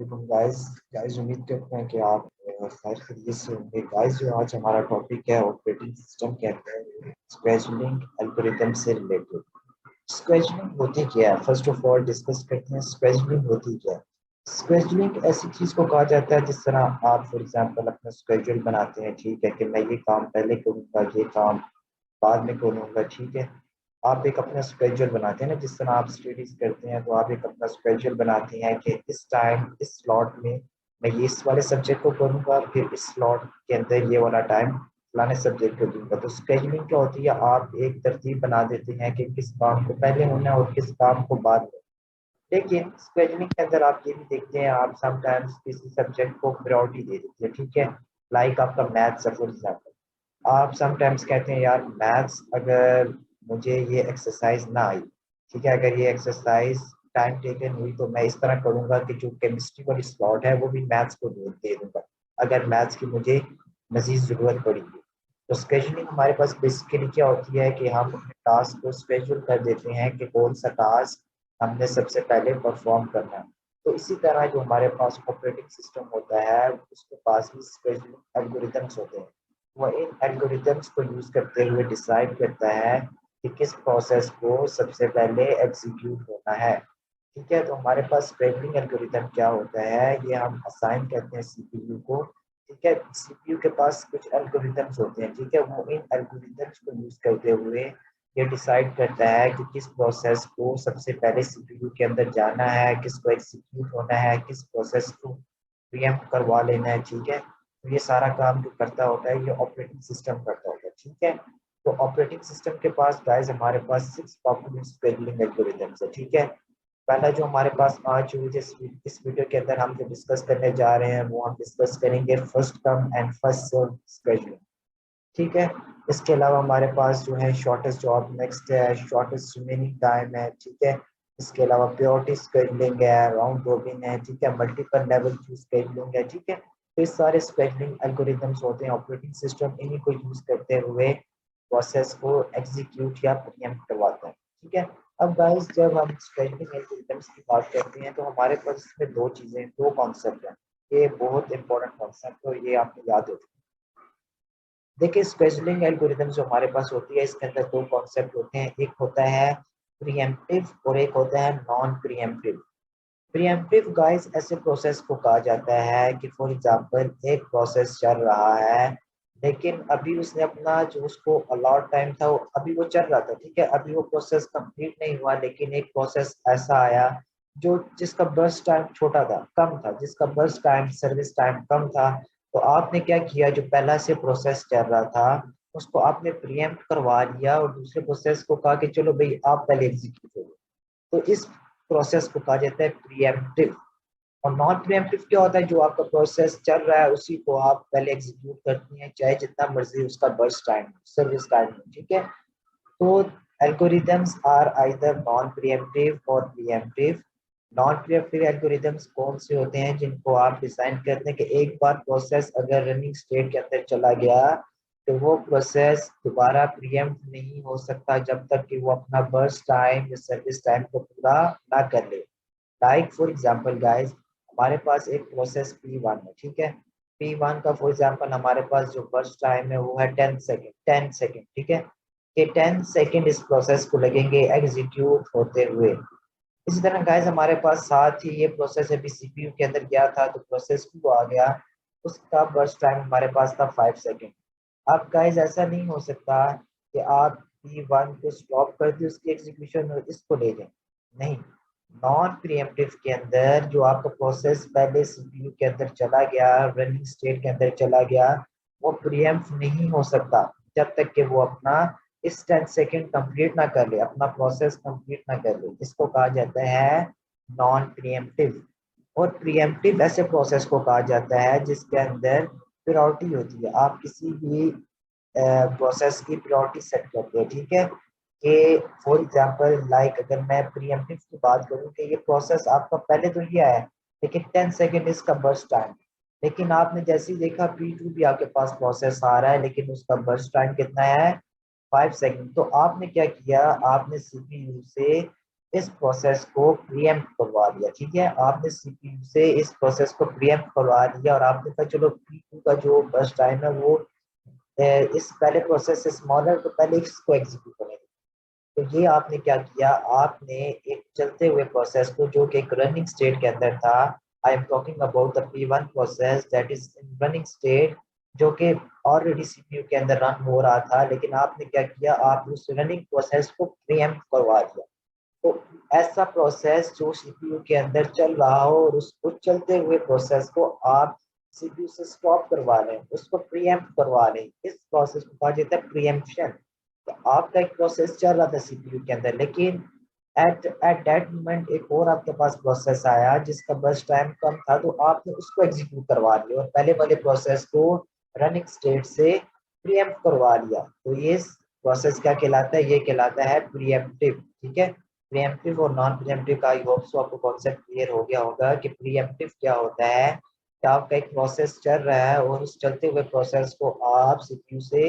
Guys guys उम्मीद करते हैं कि आप खैर खैरियत से होंगे। गाइस जो आज हमारा टॉपिक है ऑपरेटिंग सिस्टम के अंदर स्केजुलिंग एल्गोरिथम से रिलेटेड। स्केजुलिंग होती क्या है, फर्स्ट ऑफ ऑल डिस्कस करते हैं स्केजुलिंग होती क्या है। स्केजुलिंग ऐसी चीज को कहा जाता है जिस तरह आप फॉर एग्जांपल अपना स्केड्यूल बनाते हैं, ठीक है, कि मैं ये काम पहले करूंगा, ये काम बाद में करूंगा, ठीक है। आप एक अपना स्केड्यूल बनाते हैं ना, जिस तरह आप स्टडीज करते हैं तो आप एक अपना स्केड्यूल बनाते हैं कि इस टाइम इस स्लॉट में मैं ये इस वाले सब्जेक्ट को करूंगा, फिर इस स्लॉट के अंदर ये वाला टाइम फलाने सब्जेक्ट को दूंगा। तो स्केड्यूलिंग क्या होती है, आप एक तरतीब बना देते हैं कि किस काम को पहले होना है और किस काम को बाद में। लेकिन स्केड्यूलिंग के अंदर आप ये भी देखते हैं, आप समटाइम्स किसी सब्जेक्ट को प्रायोरिटी दे देते हैं, ठीक है। लाइक आपका मैथ्स है फॉर एग्जाम्पल, आप समटाइम्स कहते हैं यार मैथ्स अगर मुझे ये एक्सरसाइज ना आई, ठीक है, अगर ये एक्सरसाइज टाइम टेकन हुई तो मैं इस तरह करूंगा कि जो केमिस्ट्री वाली स्लॉट है वो भी मैथ्स को दे दूंगा अगर मैथ्स की मुझे मजीद ज़रूरत पड़ेगी। तो स्केजुलिंग हमारे पास बेसिकली क्या होती है कि हम अपने टास्क को स्केड्यूल कर देते हैं कि कौन सा टास्क हमने सबसे पहले परफॉर्म करना है। तो इसी तरह जो हमारे पास ऑपरेटिंग सिस्टम होता है उसके पास भी स्केजुलिंग एल्गोरिथम्स होते हैं। वो इन एल्गोरिथम्स को यूज़ करते हुए डिसाइड करता है कि किस प्रोसेस को सबसे पहले एग्जीक्यूट होना है। ठीक है, तो हमारे पास स्केड्यूलिंग एल्गोरिथम क्या होता है, ये हम असाइन करते हैं सीपीयू को। ठीक है, सीपीयू के पास कुछ एल्गोरिथम्स होते हैं, ठीक है, वो इन एल्गोरिथम्स को यूज करते हुए ये डिसाइड करता है कि किस प्रोसेस को सबसे पहले सीपीयू के अंदर जाना है, किसको एग्जीक्यूट होना है, किस प्रोसेस को प्रीएम्प्ट करवा लेना है। ठीक है, तो ये सारा काम जो करता होता है ये ऑपरेटिंग सिस्टम करता होता है। ठीक है, तो ऑपरेटिंग सिस्टम के पास गाइस हमारे पास 6 पॉपुलर शेड्यूलिंग एल्गोरिथम्स है। ठीक है, पहला जो हमारे पास आज इस वीडियो के अंदर हम जो डिस्कस करने जा रहे हैं वो हम डिस्कस करेंगे first come and first serve scheduling. ठीक है, इसके अलावा हमारे पास जो है शॉर्टेस्ट जॉब नेक्स्ट है, शॉर्टेस्ट रिमेनिंग टाइम है। ठीक है, इसके अलावा प्रायोरिटी शेड्यूलिंग है, राउंड रॉबिन है, ठीक है, मल्टीपल लेवल क्यू शेड्यूलिंग है। ठीक है, तो ये सारे शेड्यूलिंग एल्गोरिथम्स होते हैं, ऑपरेटिंग सिस्टम इन्हीं को यूज करते हुए प्रोसेस को एग्जीक्यूट या प्रीएम्प्ट करवाता है। ठीक है, अब गाइस जब हम शेड्यूलिंग एल्गोरिथम्स की बात करते हैं तो हमारे पास इसमें दो चीजें, दो कॉन्सेप्ट हैं। ये बहुत इंपॉर्टेंट कॉन्सेप्ट है, ये आपको याद होगा। देखिए स्केजुलिंग एल्गोरिथम जो हमारे पास होती है इसके अंदर दो कॉन्सेप्ट होते हैं, एक होता है प्रीएम्प्टिव और एक होता है नॉन प्रीएम्प्टिव। प्रीएम्प्टिव गाइस ऐसे प्रोसेस को कहा जाता है कि फॉर एग्जांपल एक प्रोसेस चल रहा है लेकिन अभी उसने अपना जो उसको अलॉट टाइम था वो अभी वो चल रहा था, ठीक है, अभी वो प्रोसेस कंप्लीट नहीं हुआ, लेकिन एक प्रोसेस ऐसा आया जो जिसका बर्स्ट टाइम छोटा था, कम था, जिसका बर्स्ट टाइम सर्विस टाइम कम था। तो आपने क्या किया, जो पहला से प्रोसेस चल रहा था उसको आपने प्रीएम्प्ट करवा लिया और दूसरे प्रोसेस को कहा कि चलो भाई आप पहले एग्जीक्यूट हो। तो इस प्रोसेस को कहा जाता है प्रीएम्प्टिव। और नॉन प्रीएम्प्टिव क्या होता है, जो आपका प्रोसेस चल रहा है उसी को आप पहले एग्जीक्यूट करती हैं चाहे जितना मर्जी उसका बर्स्ट टाइम सर्विस टाइम। ठीक है, तो algorithms are either non preemptive और प्रीएम्प्टिव। नॉन प्रीएम्प्टिव एल्गोरिदम्स कौन से होते हैं, जिनको आप डिजाइन करते हैं कि एक बार प्रोसेस अगर रनिंग स्टेट के अंदर चला गया तो वो प्रोसेस दोबारा प्रीएम्प्ट नहीं हो सकता जब तक कि वो अपना बर्स्ट टाइम या सर्विस टाइम को पूरा ना कर ले। लाइक फॉर एग्जांपल गाइस, हमारे पास एक प्रोसेस P1 है, ठीक है। P1 का फॉर एग्जांपल हमारे पास जो बर्स्ट टाइम है वो है 10 सेकेंड, 10 सेकेंड, ठीक है। कि 10 सेकेंड इस प्रोसेस को लगेंगे एग्जीक्यूट होते हुए। इसी तरह गाइस हमारे पास साथ ही ये प्रोसेस अभी सीपीयू के अंदर गया था तो प्रोसेस 2 आ गया, उसका बर्स्ट टाइम हमारे पास था 5 सेकेंड। अब गाइस ऐसा नहीं हो सकता कि आप P1 को स्टॉप कर दी उसकी एग्जीक्यूशन और इसको ले जाएं, नहीं। नॉन प्रीएम्प्टिव के अंदर जो आपका प्रोसेस पहले सीपीयू के अंदर चला गया, रनिंग स्टेट के अंदर चला गया, वो प्रीएम्प्ट नहीं हो सकता जब तक कि वो अपना इस 10 सेकेंड कंप्लीट ना कर ले, अपना प्रोसेस कंप्लीट ना कर ले। इसको कहा जाता है नॉन प्रीएम्प्टिव। और प्रीएम्प्टिव ऐसे प्रोसेस को कहा जाता है जिसके अंदर प्रायोरिटी होती है। आप किसी भी प्रोसेस की प्रायोरिटी सेट करते हैं, ठीक है। कि फॉर एग्जांपल लाइक अगर मैं प्रीएम्प्टिव की बात करूं कि ये प्रोसेस आपका पहले तो ये आया लेकिन 10 सेकेंड इसका बर्स्ट टाइम, लेकिन आपने जैसे ही देखा P2 भी आपके पास प्रोसेस आ रहा है लेकिन उसका बर्स्ट टाइम कितना है, 5 सेकेंड। तो आपने क्या किया, आपने सीपीयू से इस प्रोसेस को प्रीएम्प्ट करवा दिया, ठीक है, आपने सीपीयू से इस प्रोसेस को प्रीएम्प्ट करवा दिया और आपने कहा चलो P2 का जो बर्स्ट टाइम है वो इस पहले प्रोसेस से स्मॉल है तो पहले इसको एग्जीक्यूट करें। तो ये आपने क्या किया, आपने एक चलते हुए प्रोसेस को जो कि एक रनिंग स्टेट के अंदर था, I am talking about the P1 process that is in running state, जो कि ऑलरेडी सीपीयू के अंदर रन हो रहा था, लेकिन आपने क्या किया, आप उस रनिंग प्रोसेस को प्रीएम्प्ट करवा दिया। तो ऐसा प्रोसेस जो सीपीयू के अंदर चल रहा हो और उसको चलते हुए प्रोसेस को आप सीपीयू से स्टॉप करवा लें, उसको प्रीएम्प्ट करवा लें, इस प्रोसेस को कहा जाता है प्रीएम्पशन। तो आपका एक प्रोसेस चल रहा था सीपीयू के अंदर, लेकिन एट दैट मोमेंट एक और आपके पास प्रोसेस आया जिसका बस टाइम कम था, तो आपने उसको एग्जीक्यूट करवा लिया और पहले वाले प्रोसेस को रनिंग स्टेट से प्रीएम्प्ट करवा लिया। तो ये प्रोसेस क्या कहलाता है, ये कहलाता है प्रीएम्प्टिव, ठीक है। प्रीएम्प्टिव और नॉन प्रीएम्प्टिव का आई होप सो आपको कॉन्सेप्ट क्लियर हो गया होगा कि प्रीएम्प्टिव क्या होता है, कि आपका एक प्रोसेस चल रहा है और उस चलते हुए प्रोसेस को आप सीपीयू से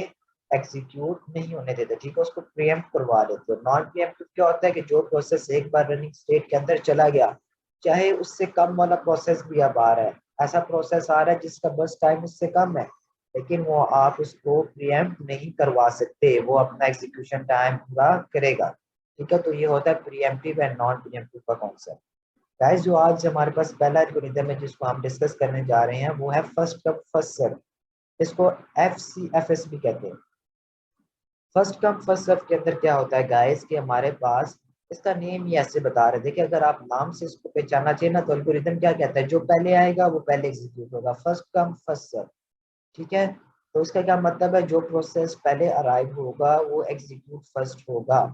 एग्जीक्यूट नहीं होने देते, ठीक है, उसको प्रीएम्प्ट करवा देते हो। नॉन प्रीएम्प्टिव क्या होता है कि जो प्रोसेस एक बार रनिंग स्टेट के अंदर चला गया, चाहे उससे कम वाला प्रोसेस भी अब आ रहा है, ऐसा प्रोसेस आ रहा है जिसका बस टाइम उससे कम है, लेकिन वो आप उसको प्रीएम्प्ट नहीं करवा सकते, वो अपना एग्जीक्यूशन टाइम पूरा करेगा, ठीक है। तो ये होता है प्रीएम्प्टिव एंड नॉन प्रीएम्प्टिव का कॉन्सेप्ट। गाइस जो आज हमारे पास पहला एल्गोरिथम है जिसको हम डिस्कस करने जा रहे हैं वो है फर्स्ट कम फर्स्ट सर्व। इसको FCFS भी कहते हैं। फर्स्ट कम फर्स्ट सर्व के अंदर क्या होता है गाइस कि हमारे पास, इसका नेम ही ऐसे बता रहे, देखिए अगर आप नाम से इसको पहचानना चाहिए ना, तो एल्गोरिथम क्या कहता है, जो पहले आएगा वो पहले एग्जीक्यूट होगा, फर्स्ट कम फर्स्ट सर्व, ठीक है। तो इसका क्या मतलब है, जो प्रोसेस पहले अराइव होगा वो एग्जीक्यूट फर्स्ट होगा,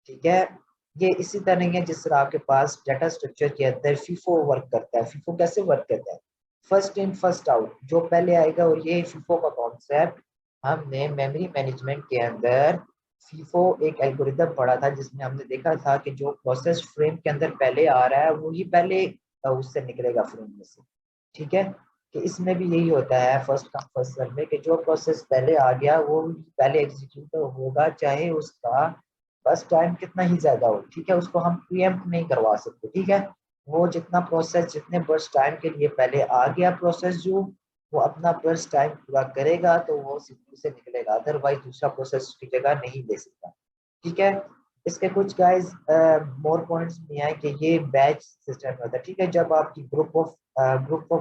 ठीक है। ये इसी तरह है जिस तरह आपके पास डाटा स्ट्रक्चर के अंदर फीफो वर्क करता है। फीफो कैसे वर्क करता है, फर्स्ट इन फर्स्ट आउट, जो पहले आएगा, और ये फीफो का कॉन्सेप्ट हमने मेमोरी मैनेजमेंट के अंदर फीफो एक एल्गोरिथम पढ़ा था, जिसमें हमने देखा था कि जो प्रोसेस फ्रेम के अंदर पहले आ रहा है वही पहले उससे निकलेगा फ्रेम में से, ठीक है। कि इसमें भी यही होता है फर्स्ट कम फर्स्ट सर्व में, कि जो प्रोसेस पहले आ गया वो पहले एग्जीक्यूट होगा, चाहे उसका फर्स्ट टाइम कितना ही ज्यादा हो, ठीक है, उसको हम प्रीएम्प्ट नहीं करवा सकते, ठीक है। वो जितना प्रोसेस जितने बर्स्ट टाइम के लिए पहले आ गया प्रोसेस, जो वो अपना बर्स्ट टाइम पूरा करेगा तो वो सीपीयू से निकलेगा, अदरवाइज दूसरा प्रोसेस उसकी जगह नहीं ले सकता, ठीक है। इसके कुछ गाइस मोर पॉइंट्स भी हैं कि ये बैच सिस्टम होता है, ठीक है। जब आपकी ग्रुप ऑफ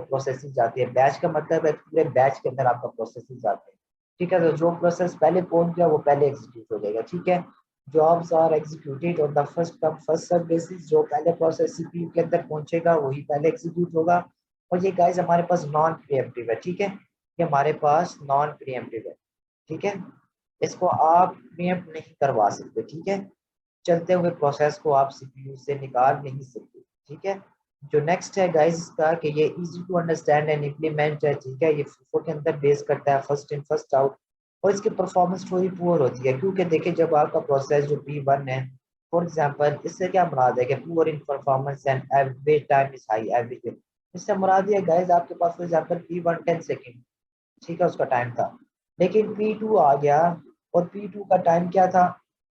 प्रोसेसेस जाती है, बैच का मतलब है पूरे बैच के अंदर आपका प्रोसेसेस जाते हैं, ठीक है। तो जो प्रोसेस पहले पहुंच गया वो पहले एग्जीक्यूट हो जाएगा, ठीक है। Jobs are executed on the first come first serve basis, जो पहले प्रोसेस सीपीयू के अंदर पहुंचेगा वही पहले एग्जीक्यूट होगा। और ये गाइस हमारे पास नॉन प्रीएम्प्टिव है, ठीक है, ये हमारे पास नॉन प्रीएम्प्टिव है, ठीक है। इसको आप प्रीएम्प्ट नहीं करवा सकते, ठीक है, चलते हुए प्रोसेस को आप सीपीयू से निकाल नहीं सकते, ठीक है। जो नेक्स्ट है गाइस इसका कि ये easy to understand and implement है, ठीक है, ये FIFO के अंदर बेस करता है, फर्स्ट इन फर्स्ट आउट, और इसकी परफॉर्मेंस थोड़ी पुअर होती है, क्योंकि देखिए जब आपका प्रोसेस जो P1 है, फॉर एग्जांपल, इससे क्या मुराद है कि poor in performance and average time is high average, इससे मुराद ये गाइस आपके पास फॉर एग्जांपल P1 10 सेकंड, ठीक है, उसका टाइम था, लेकिन P2 आ गया और P2 का टाइम क्या था,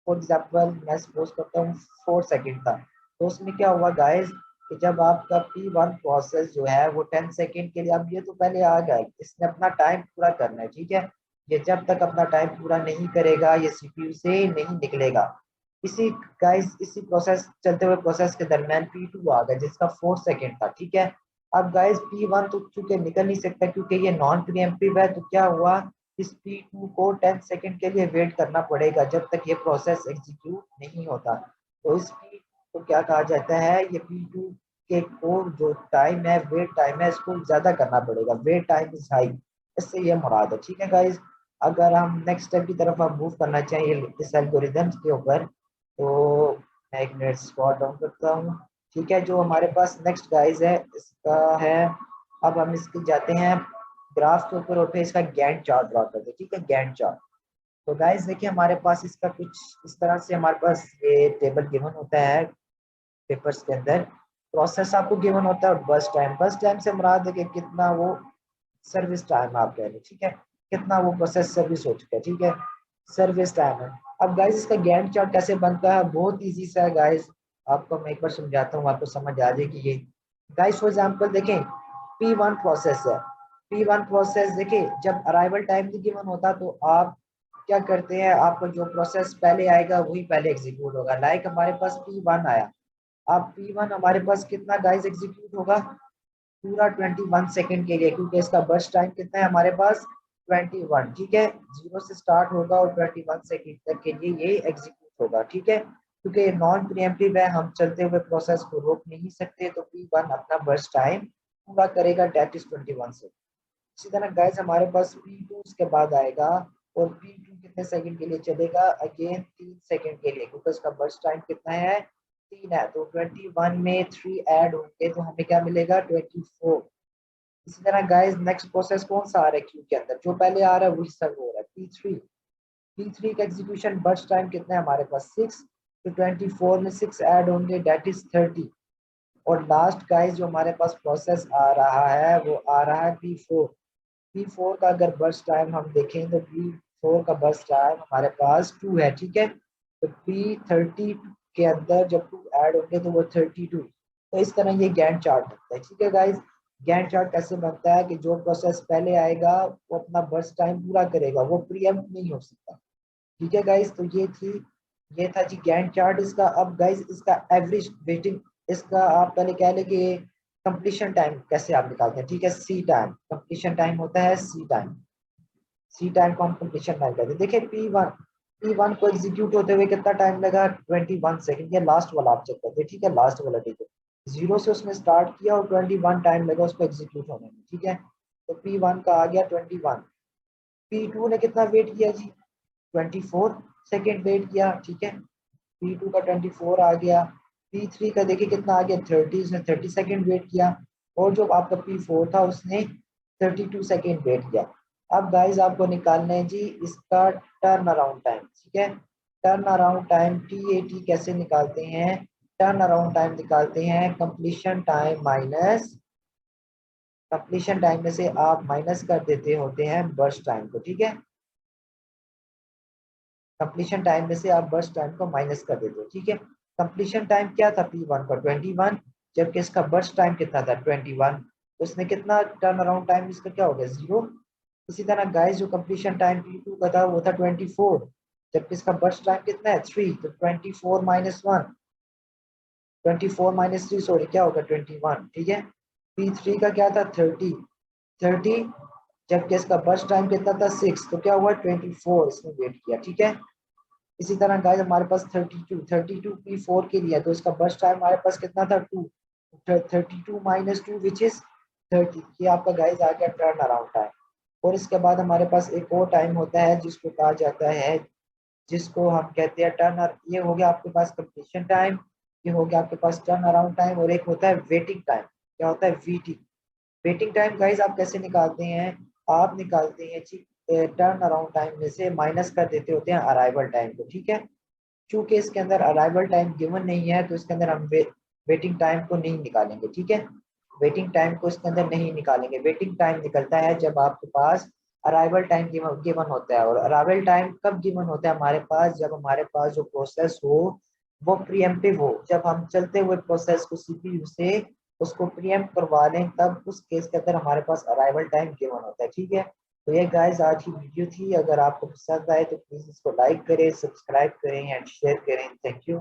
फॉर एग्जाम्पल मैं सपोज करता हूँ 4 सेकेंड था। तो उसमें क्या हुआ गाइस कि जब आपका P1 प्रोसेस जो है वो 10 सेकेंड के लिए, अब ये तो पहले आ गया, इसने अपना टाइम पूरा करना है, ठीक है, ये जब तक अपना टाइम पूरा नहीं करेगा ये सीपीयू से नहीं निकलेगा। इसी गाइस इसी प्रोसेस चलते हुए प्रोसेस के दरमियान P2 आ गया जिसका 4 सेकेंड था, ठीक है। अब गाइस P1 तो चूंकि निकल नहीं सकता क्योंकि ये नॉन प्रीएम्प्टिव है, तो क्या हुआ, इस P2 को 10 सेकंड के लिए वेट करना पड़ेगा जब तक ये प्रोसेस एग्जीक्यूट नहीं होता। तो इस P2 को क्या कहा जाता है, ये P2 के को जो टाइम है, वेट टाइम है, इसको ज्यादा करना पड़ेगा, वेट टाइम इज हाई, इससे ये मुराद है, ठीक है गाइस। अगर हम नेक्स्ट स्टेप की तरफ हम मूव करना चाहिए इस एल्गोरिथम्स के ऊपर, तो मैं एक मिनट स्पॉट डाउन करता हूँ, ठीक है। जो हमारे पास नेक्स्ट गाइस है इसका है, अब हम इसके जाते हैं ग्राफ के ऊपर, और फिर इसका गैंट चार्ट ड्रॉ करते हैं, ठीक है, गैंट चार्ट। तो गाइस देखिए हमारे पास इसका कुछ इस तरह से हमारे पास ये टेबल गिवन होता है पेपर्स के अंदर, प्रोसेस आपको गिवन होता है और बस टाइम से मुराद है कि कितना वो सर्विस टाइम आप कह रहे, ठीक है, कितना वो प्रोसेस सर्विस हो चुका है, ठीक है, सर्विस टाइम है। अब गाइस इसका गैंट चार्ट कैसे बनता है, बहुत इजी सा है गाइस। आपको मैं एक बार समझाता हूँ, आपको समझ आ जाएगी ये। गाइस फॉर एग्जांपल देखें, P1 प्रोसेस है। P1 प्रोसेस देखिए, जब अराइवल टाइम भी गिवन होता तो आप क्या करते हैं, आपको जो प्रोसेस पहले आएगा वही पहले एग्जीक्यूट होगा। लाइक हमारे पास P1 आया, अब P1 हमारे पास कितना गाइस एग्जीक्यूट होगा, पूरा 21 सेकंड के लिए, क्योंकि इसका बर्स्ट टाइम कितना है हमारे पास 21, ठीक है। 0 से स्टार्ट होगा और 21 सेकंड तक के लिए ये एग्जीक्यूट होगा, ठीक है। क्योंकि ये नॉन प्रीएम्प्टिव है, हम चलते हुए प्रोसेस को रोक नहीं सकते, तो P1 अपना बर्स्ट टाइम पूरा करेगा, डेट इज 21 सेकंड। इसी तरह गाइस हमारे पास P2 उसके बाद आएगा, और P2 कितने सेकंड के लिए चलेगा, अगेन 3 सेकंड के लिए, क्योंकि उसका बर्स्ट टाइम कितना है 3 है। तो 21 में 3 ऐड होंगे तो हमें क्या मिलेगा 24। इसी तरह गाइस नेक्स्ट प्रोसेस कौन सा आ रहा है क्यू के अंदर, जो पहले आ रहा है वही सर्व हो रहा है, P3। P3 का एग्जीक्यूशन बर्स्ट टाइम कितना है हमारे पास 6, तो 24 में 6 ऐड होंगे, डेट इज 30। और लास्ट गाइस जो हमारे पास प्रोसेस आ रहा है वो आ रहा है P4। P4 का अगर बर्स्ट टाइम हम देखें तो P4 का बर्स्ट टाइम हमारे पास 2 है, ठीक है। तो P30 के अंदर जब 2 ऐड होंगे तो वो 32। तो इस तरह ये गैंट चार्ट बनता है, ठीक है गाइस। गैंट चार्ट कैसे बनता है कि जो प्रोसेस पहले आएगा वो अपना बर्स्ट टाइम पूरा करेगा, वो प्रीएम्प्ट नहीं हो सकता, ठीक है गाइस। तो ये था जी गैंट चार्ट इसका। अब गाइस इसका एवरेज वेटिंग, इसका आप पहले कह लें कि कंप्लीशन टाइम कैसे आप निकालते हैं, ठीक है। सी टाइम, कंप्लीशन टाइम होता है सी टाइम। सी टाइम को हम कंप्लीशन टाइम कहते हैं। देखिए P1 को एग्जीक्यूट होते हुए कितना टाइम लगा 21 सेकंड। ये लास्ट वाला आप चेक करते हैं, ठीक है, लास्ट वाला, ठीक है। 0 से उसने स्टार्ट किया और 21 टाइम लगा उसको एग्जीक्यूट होने में, ठीक है। तो P1 का आ गया 21। P2 ने कितना वेट किया जी, 24 सेकेंड वेट किया, ठीक है। P2 का 24 आ गया। P3 का देखिए कितना आ गया 30, उसने 30 सेकेंड वेट किया। और जो आपका P4 था उसने 32 सेकेंड वेट किया। अब गाइस आपको निकालना है जी इसका टर्न अराउंड टाइम, ठीक है। टर्न अराउंड टाइम TAT कैसे निकालते हैं, टर्न अराउंड टाइम निकालते हैं completion time minus, completion time में से आप माइनस कर देते होते हैं बर्स्ट टाइम को, ठीक है। कंप्लीशन टाइम में से आप बर्स्ट टाइम को माइनस कर देते हो, ठीक है। कंप्लीशन टाइम क्या था P1 का 21, जबकि इसका बर्स्ट टाइम कितना था 21, तो इसने कितना टर्न अराउंड टाइम इसका क्या हो गया 0। इसी तरह गाइस जो कंप्लीशन टाइम P2 का था वो था 24, जबकि इसका बर्स्ट टाइम कितना है 3, तो 24 माइनस 1, 24 माइनस 3 सॉरी क्या होगा 21, ठीक है। P3 का क्या था 30, जबकि इसका बर्स्ट टाइम कितना था 6, तो क्या हुआ 24 इसने वेट किया, ठीक है। इसी तरह गाइस हमारे पास 32 P4 के लिए, तो इसका बर्स्ट टाइम हमारे पास कितना था 2, 32 माइनस 2 विच इज 30। ये आपका गाइस आ गया टर्न अराउंड टाइम। और इसके बाद हमारे पास एक और टाइम होता है जिसको कहा जाता है, जिसको हम कहते हैं ये हो गया आपके पास कंप्लीशन टाइम, ये हो गया आपके पास टर्न अराउंड टाइम, और एक होता है वेटिंग टाइम, क्या होता है VT। वेटिंग टाइम गाइस आप कैसे निकालते हैं, आप निकालते हैं जी टर्न अराउंड टाइम में से माइनस कर देते होते हैं अराइवल टाइम को, ठीक है। चूंकि इसके अंदर अराइवल टाइम गिवन नहीं है तो इसके अंदर हम वेटिंग टाइम को नहीं निकालेंगे, ठीक है। वेटिंग टाइम को इसके अंदर नहीं निकालेंगे। वेटिंग टाइम निकलता है जब आपके पास अराइवल टाइम गिवन होता है। और अराइवल टाइम कब गिवन होता है हमारे पास, जब हमारे पास जो प्रोसेस हो वो प्रीएम्प्टिव हो, जब हम चलते हुए प्रोसेस को CPU से उसको प्रीएम्प्ट करवा लें, तब उस केस के अंदर हमारे पास अराइवल टाइम गिवन होता है, ठीक है। तो ये गाइस आज की वीडियो थी, अगर आपको पसंद आए तो प्लीज इसको लाइक करें, सब्सक्राइब करें एंड शेयर करें। Thank you.